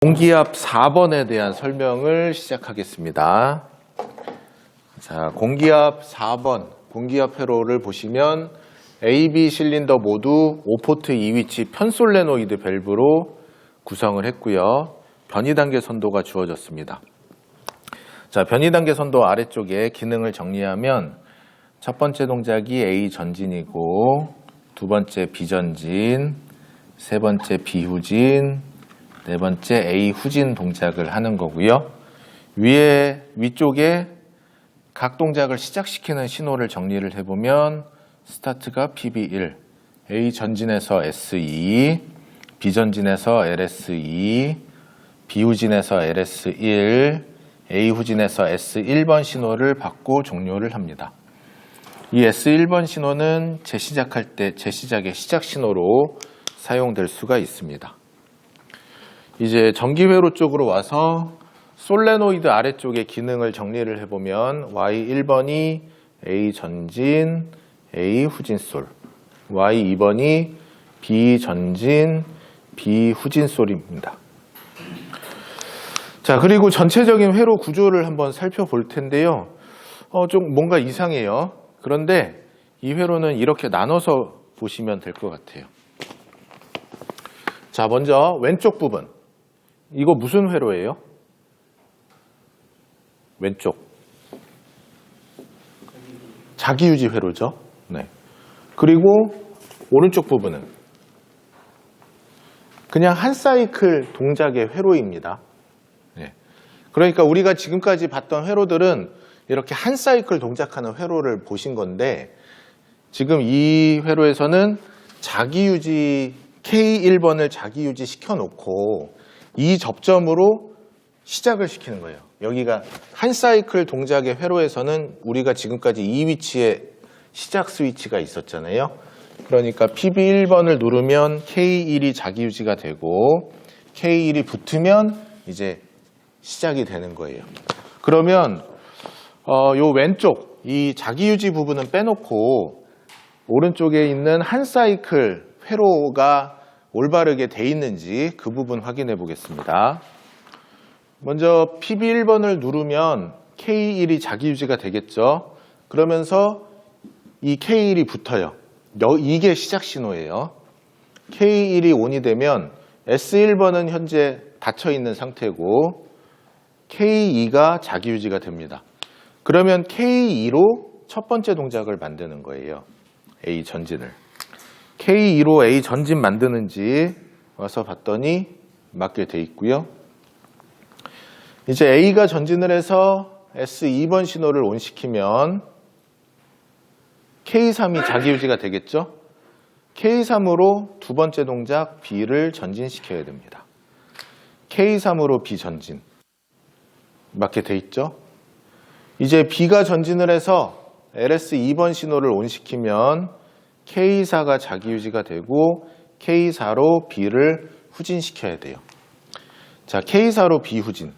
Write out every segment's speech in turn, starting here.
공기압 4번에 대한 설명을 시작하겠습니다. 자, 공기압 4번, 공기압 회로를 보시면 A, B 실린더 모두 5포트 2위치 편솔레노이드 밸브로 구성을 했고요. 변이단계 선도가 주어졌습니다. 자, 변이단계 선도 아래쪽에 기능을 정리하면 첫 번째 동작이 A 전진이고, 두 번째 B 전진, 세 번째 B 후진, 네 번째 A 후진 동작을 하는 거고요. 위쪽에 각 동작을 시작시키는 신호를 정리를 해보면 스타트가 PB1, A 전진에서 S2, B 전진에서 LS2, B 후진에서 LS1, A 후진에서 S1번 신호를 받고 종료를 합니다. 이 S1번 신호는 재시작할 때 재시작의 시작 신호로 사용될 수가 있습니다. 이제 전기회로 쪽으로 와서 솔레노이드 아래쪽의 기능을 정리를 해보면 Y1번이 A 전진, A 후진솔, Y2번이 B 전진, B 후진솔입니다. 자, 그리고 전체적인 회로 구조를 한번 살펴볼 텐데요. 좀 뭔가 이상해요. 그런데 이 회로는 이렇게 나눠서 보시면 될 것 같아요. 자, 먼저 왼쪽 부분. 이거 무슨 회로예요? 왼쪽. 자기유지 회로죠. 네. 그리고 오른쪽 부분은 그냥 한 사이클 동작의 회로입니다. 네. 그러니까 우리가 지금까지 봤던 회로들은 이렇게 한 사이클 동작하는 회로를 보신 건데, 지금 이 회로에서는 자기유지 K1번을 자기유지 시켜놓고 이 접점으로 시작을 시키는 거예요. 여기가 한 사이클 동작의 회로에서는 우리가 지금까지 이 위치에 시작 스위치가 있었잖아요. 그러니까 PB1번을 누르면 K1이 자기유지가 되고 K1이 붙으면 이제 시작이 되는 거예요. 그러면 요 왼쪽 이 자기유지 부분은 빼놓고 오른쪽에 있는 한 사이클 회로가 올바르게 돼 있는지 그 부분 확인해 보겠습니다. 먼저 PB1번을 누르면 K1이 자기유지가 되겠죠. 그러면서 이 K1이 붙어요. 이게 시작 신호예요. K1이 ON이 되면 S1번은 현재 닫혀 있는 상태고 K2가 자기유지가 됩니다. 그러면 K2로 첫 번째 동작을 만드는 거예요. A 전진을. K2로 A 전진 만드는지 와서 봤더니 맞게 돼 있고요. 이제 A가 전진을 해서 S2번 신호를 온시키면 K3이 자기유지가 되겠죠. K3으로 두 번째 동작 B를 전진시켜야 됩니다. K3으로 B 전진. 맞게 돼 있죠. 이제 B가 전진을 해서 LS2번 신호를 온시키면 K4가 자기유지가 되고 K4로 B를 후진시켜야 돼요. 자, K4로 B 후진.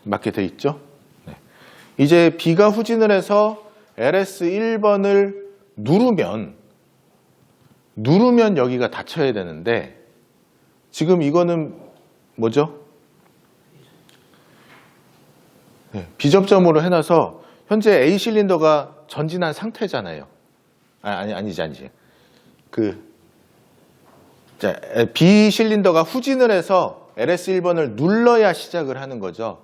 맞게 돼 있죠? 네. 이제 B가 후진을 해서 LS1번을 누르면 여기가 닫혀야 되는데 지금 이거는 뭐죠? 네, 비접점으로 해놔서 현재 A 실린더가 전진한 상태잖아요. 아니지. B 실린더가 후진을 해서 LS1번을 눌러야 시작을 하는 거죠.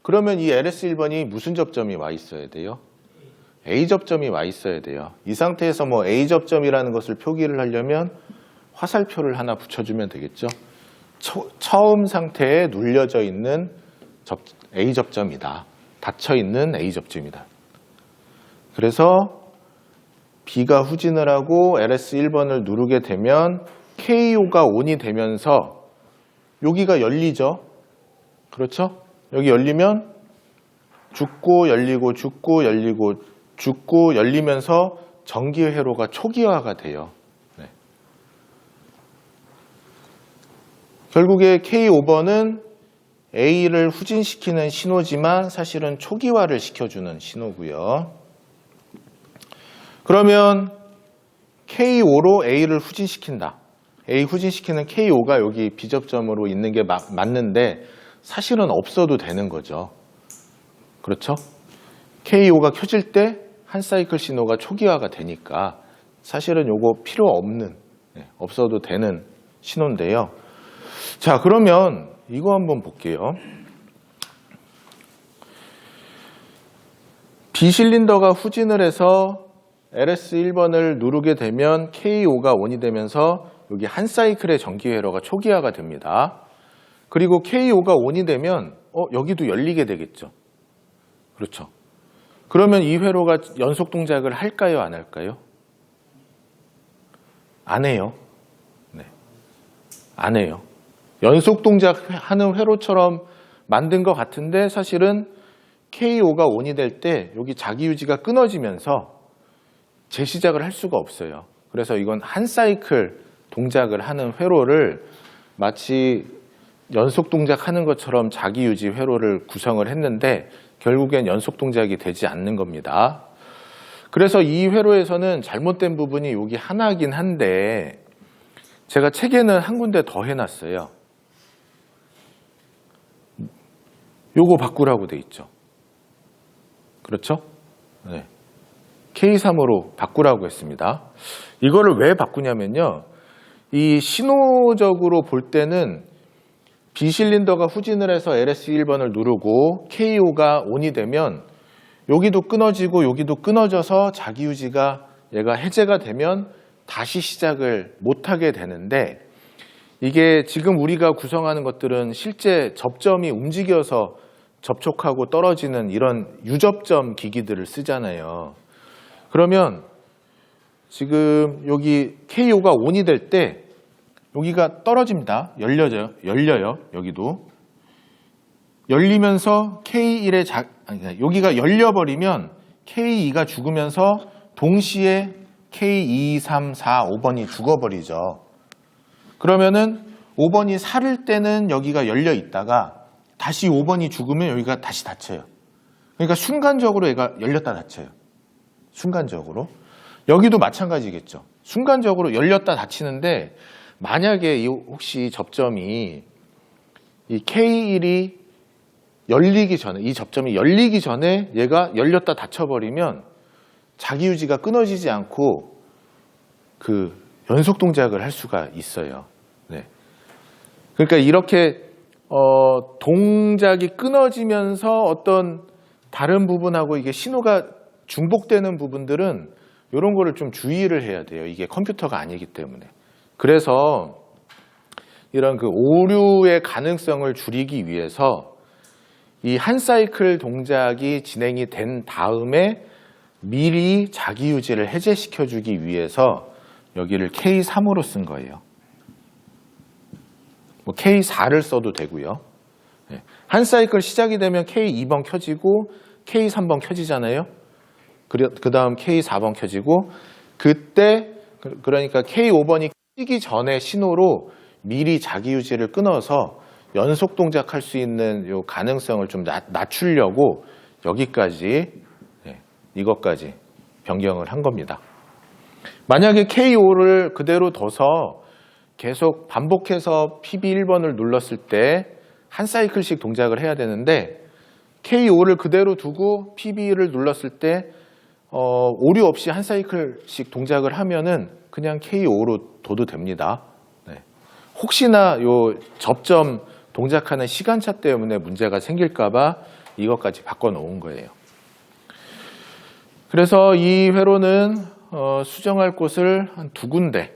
그러면 이 LS1번이 무슨 접점이 와 있어야 돼요? A 접점이 와 있어야 돼요. 이 상태에서 뭐 A 접점이라는 것을 표기를 하려면 화살표를 하나 붙여주면 되겠죠. 처음 상태에 눌려져 있는 A 접점이다. 닫혀 있는 A 접점이다. 그래서 B가 후진을 하고 LS1번을 누르게 되면 KO가 ON이 되면서 여기가 열리죠. 그렇죠? 여기 열리면 죽고 열리고 죽고 열리고 죽고 열리면서 전기 회로가 초기화가 돼요. 네. 결국에 K5번은 A를 후진시키는 신호지만 사실은 초기화를 시켜주는 신호고요. 그러면 K5로 A를 후진시킨다. A 후진시키는 K5가 여기 B 접점으로 있는 게 맞는데 사실은 없어도 되는 거죠. 그렇죠? K5가 켜질 때 한 사이클 신호가 초기화가 되니까 사실은 요거 필요 없는, 없어도 되는 신호인데요. 자, 그러면 이거 한번 볼게요. B실린더가 후진을 해서 LS1번을 누르게 되면 K5가 ON이 되면서 여기 한 사이클의 전기 회로가 초기화가 됩니다. 그리고 K5가 ON이 되면 여기도 열리게 되겠죠. 그렇죠. 그러면 이 회로가 연속 동작을 할까요, 안 할까요? 안 해요. 네. 안 해요. 연속 동작하는 회로처럼 만든 것 같은데 사실은 K5가 ON이 될 때 여기 자기 유지가 끊어지면서 재시작을 할 수가 없어요. 그래서 이건 한 사이클 동작을 하는 회로를 마치 연속 동작하는 것처럼 자기 유지 회로를 구성을 했는데 결국엔 연속 동작이 되지 않는 겁니다. 그래서 이 회로에서는 잘못된 부분이 여기 하나긴 한데 제가 책에는 한 군데 더 해놨어요. 요거 바꾸라고 돼 있죠. 그렇죠? 네. K3으로 바꾸라고 했습니다. 이거를 왜 바꾸냐면요. 이 신호적으로 볼 때는 B실린더가 후진을 해서 LS1번을 누르고 K5가 ON이 되면 여기도 끊어지고 여기도 끊어져서 자기 유지가 얘가 해제가 되면 다시 시작을 못하게 되는데 이게 지금 우리가 구성하는 것들은 실제 접점이 움직여서 접촉하고 떨어지는 이런 유접점 기기들을 쓰잖아요. 그러면 지금 여기 K5가 ON이 될 때 여기가 떨어집니다. 열려요. 여기도. 열리면서 K1의 여기가 열려버리면 K2가 죽으면서 동시에 K2, 3, 4, 5번이 죽어버리죠. 그러면은 5번이 살을 때는 여기가 열려 있다가 다시 5번이 죽으면 여기가 다시 닫혀요. 그러니까 순간적으로 얘가 열렸다 닫혀요. 순간적으로. 여기도 마찬가지겠죠. 순간적으로 열렸다 닫히는데 만약에 혹시 접점이 이 K1이 열리기 전에, 이 접점이 열리기 전에 얘가 열렸다 닫혀버리면 자기 유지가 끊어지지 않고 그 연속 동작을 할 수가 있어요. 네. 그러니까 이렇게 동작이 끊어지면서 어떤 다른 부분하고 이게 신호가 중복되는 부분들은 이런 거를 좀 주의를 해야 돼요. 이게 컴퓨터가 아니기 때문에. 그래서 이런 그 오류의 가능성을 줄이기 위해서 이 한 사이클 동작이 진행이 된 다음에 미리 자기 유지를 해제시켜 주기 위해서 여기를 K3으로 쓴 거예요. 뭐 K4를 써도 되고요. 한 사이클 시작이 되면 K2번 켜지고 K3번 켜지잖아요. 그 다음 K4번 켜지고 그때 그러니까 K5번이 켜지기 전에 신호로 미리 자기 유지를 끊어서 연속 동작할 수 있는 요 가능성을 좀 낮추려고 여기까지 이것까지 변경을 한 겁니다. 만약에 K5를 그대로 둬서 계속 반복해서 PB1번을 눌렀을 때 한 사이클씩 동작을 해야 되는데 K5를 그대로 두고 PB를 눌렀을 때 오류 없이 한 사이클씩 동작을 하면은 그냥 K5로 둬도 됩니다. 네. 혹시나 요 접점 동작하는 시간차 때문에 문제가 생길까봐 이것까지 바꿔놓은 거예요. 그래서 이 회로는 수정할 곳을 한 2군데,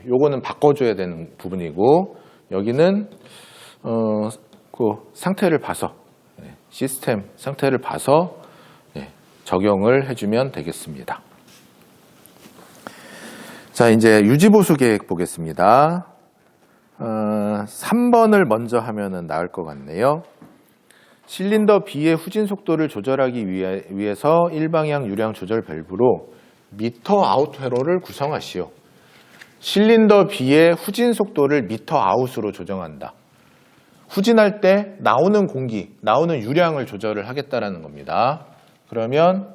요거는 바꿔줘야 되는 부분이고 여기는 그 상태를 봐서 시스템 상태를 봐서 적용을 해주면 되겠습니다. 자, 이제 유지보수 계획 보겠습니다. 3번을 먼저 하면은 나을 것 같네요. 실린더 B의 후진 속도를 조절하기 위해서 일방향 유량 조절 밸브로 미터 아웃 회로를 구성하시오. 실린더 B의 후진 속도를 미터 아웃으로 조정한다. 후진할 때 나오는 공기, 나오는 유량을 조절을 하겠다라는 겁니다. 그러면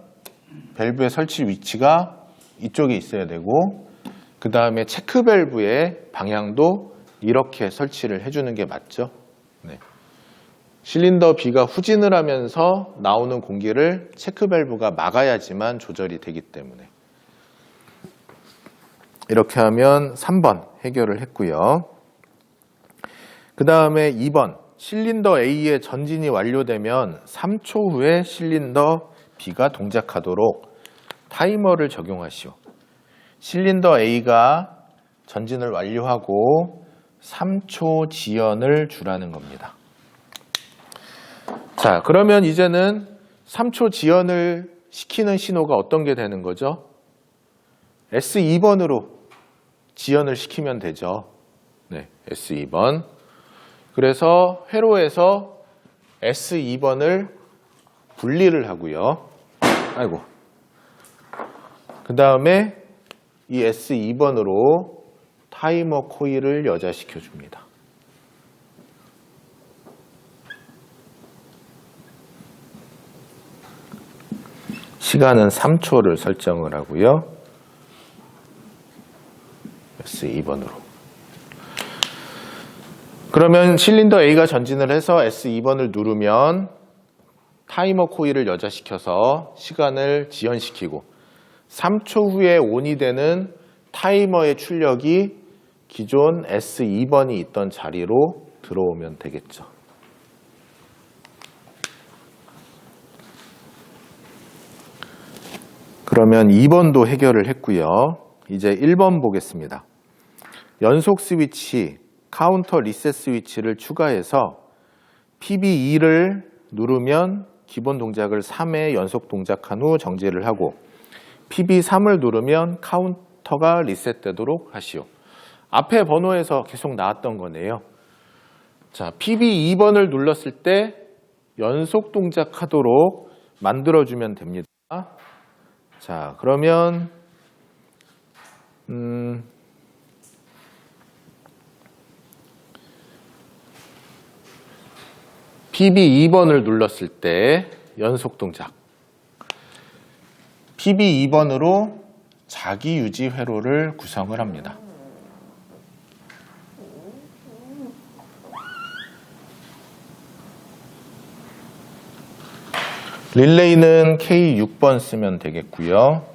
밸브의 설치 위치가 이쪽에 있어야 되고 그 다음에 체크 밸브의 방향도 이렇게 설치를 해주는 게 맞죠. 네. 실린더 B가 후진을 하면서 나오는 공기를 체크 밸브가 막아야지만 조절이 되기 때문에 이렇게 하면 3번 해결을 했고요. 그 다음에 2번 실린더 A의 전진이 완료되면 3초 후에 실린더 B가 동작하도록 타이머를 적용하시오. 실린더 A가 전진을 완료하고 3초 지연을 주라는 겁니다. 자, 그러면 이제는 3초 지연을 시키는 신호가 어떤 게 되는 거죠? S2번으로 지연을 시키면 되죠. 네, S2번. 그래서 회로에서 S2번을 분리를 하고요. 아이고. 그 다음에 이 S2번으로 타이머 코일을 여자시켜 줍니다. 시간은 3초를 설정을 하고요. S2번으로. 그러면 실린더 A가 전진을 해서 S2번을 누르면 타이머 코일을 여자시켜서 시간을 지연시키고 3초 후에 온이 되는 타이머의 출력이 기존 S2번이 있던 자리로 들어오면 되겠죠. 그러면 2번도 해결을 했고요. 이제 1번 보겠습니다. 연속 스위치, 카운터 리셋 스위치를 추가해서 PB2를 누르면 기본 동작을 3회 연속 동작한 후 정지를 하고 PB3을 누르면 카운터가 리셋되도록 하시오. 앞에 번호에서 계속 나왔던 거네요. 자, PB2번을 눌렀을 때 연속 동작하도록 만들어주면 됩니다. 자, 그러면 PB2번을 눌렀을 때 연속 동작. PB2번으로 자기 유지 회로를 구성을 합니다. 릴레이는 K6번 쓰면 되겠고요.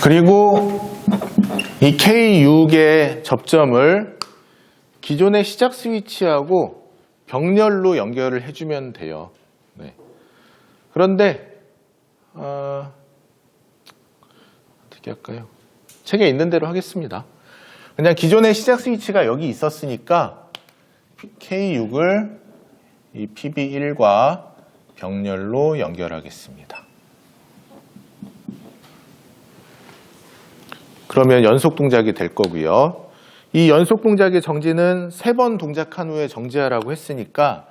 그리고 이 K6의 접점을 기존의 시작 스위치하고 병렬로 연결을 해주면 돼요. 네. 그런데 어떻게 할까요? 책에 있는 대로 하겠습니다. 그냥 기존의 시작 스위치가 여기 있었으니까 K6을 이 PB1과 병렬로 연결하겠습니다. 그러면 연속 동작이 될 거고요. 이 연속 동작의 정지는 3번 동작한 후에 정지하라고 했으니까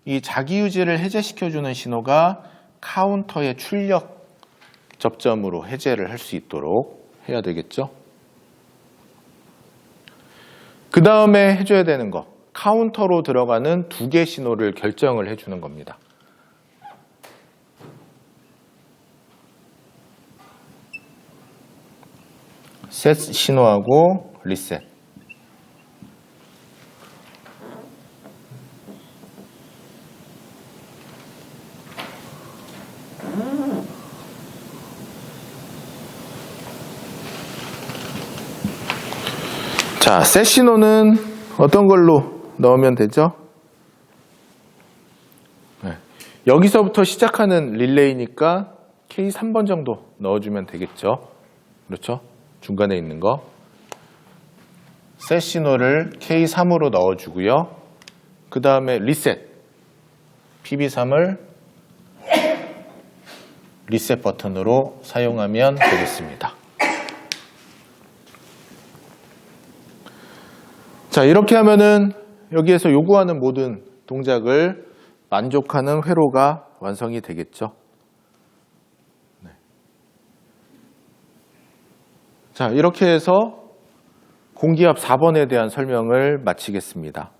이 자기 유지를 해제시켜주는 신호가 카운터의 출력 접점으로 해제를 할 수 있도록 해야 되겠죠. 그 다음에 해줘야 되는 거, 카운터로 들어가는 2개 신호를 결정을 해주는 겁니다. 셋 신호하고 리셋. 자, 셋 신호는 어떤 걸로 넣으면 되죠? 네. 여기서부터 시작하는 릴레이니까 K3번 정도 넣어주면 되겠죠. 그렇죠? 중간에 있는 거. 셋 신호를 K3으로 넣어주고요. 그 다음에 리셋. PB3을 리셋 버튼으로 사용하면 되겠습니다. 자, 이렇게 하면은 여기에서 요구하는 모든 동작을 만족하는 회로가 완성이 되겠죠. 네. 자, 이렇게 해서 공기압 4번에 대한 설명을 마치겠습니다.